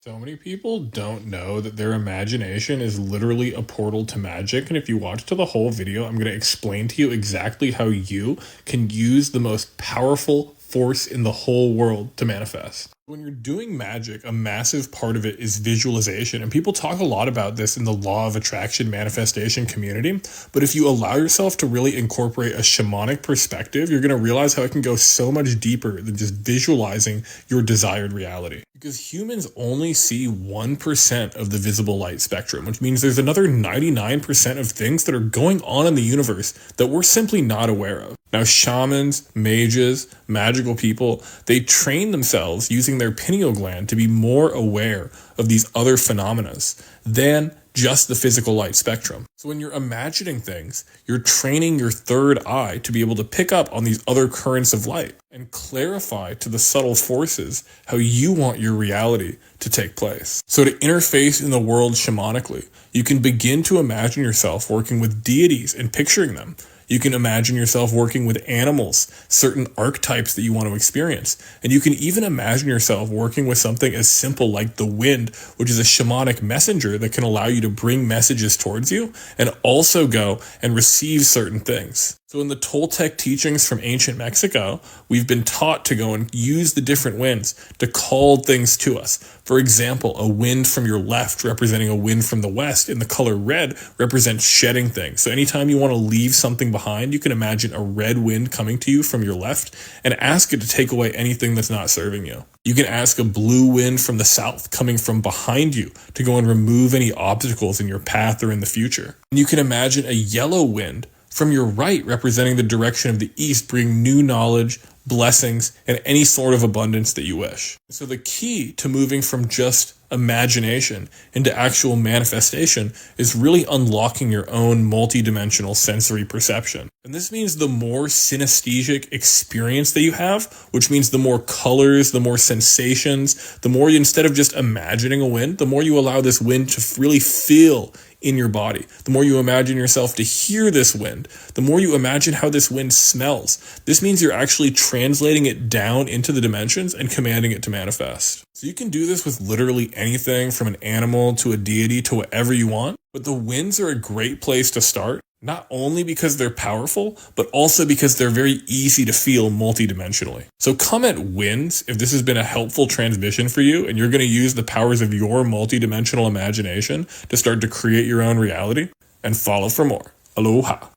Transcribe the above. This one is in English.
So many people don't know that their imagination is literally a portal to magic. And if you watch to the whole video, I'm going to explain to you exactly how you can use the most powerful force in the whole world to manifest. When you're doing magic, a massive part of it is visualization. And people talk a lot about this in the law of attraction manifestation community. But if you allow yourself to really incorporate a shamanic perspective, you're going to realize how it can go so much deeper than just visualizing your desired reality. Because humans only see 1% of the visible light spectrum, which means there's another 99% of things that are going on in the universe that we're simply not aware of. Now, shamans, mages, magical people, they train themselves using their pineal gland to be more aware of these other phenomena than just the physical light spectrum. So when you're imagining things, you're training your third eye to be able to pick up on these other currents of light and clarify to the subtle forces how you want your reality to take place. So to interface in the world shamanically, you can begin to imagine yourself working with deities and picturing them. You can imagine yourself working with animals, certain archetypes that you want to experience. And you can even imagine yourself working with something as simple like the wind, which is a shamanic messenger that can allow you to bring messages towards you and also go and receive certain things. So in the Toltec teachings from ancient Mexico, we've been taught to go and use the different winds to call things to us. For example, a wind from your left representing a wind from the west in the color red represents shedding things. So anytime you want to leave something behind, you can imagine a red wind coming to you from your left and ask it to take away anything that's not serving you. You can ask a blue wind from the south coming from behind you to go and remove any obstacles in your path or in the future. And you can imagine a yellow wind from your right representing the direction of the east, bring new knowledge, blessings, and any sort of abundance that you wish. So the key to moving from just imagination into actual manifestation is really unlocking your own multidimensional sensory perception. And this means the more synesthetic experience that you have, which means the more colors, the more sensations, the more you, instead of just imagining a wind, the more you allow this wind to really feel in your body. The more you imagine yourself to hear this wind, the more you imagine how this wind smells. This means you're actually translating it down into the dimensions and commanding it to manifest. So you can do this with literally anything from an animal to a deity to whatever you want. But the winds are a great place to start, not only because they're powerful, but also because they're very easy to feel multidimensionally. So comment wins if this has been a helpful transmission for you and you're going to use the powers of your multidimensional imagination to start to create your own reality, and follow for more. Aloha.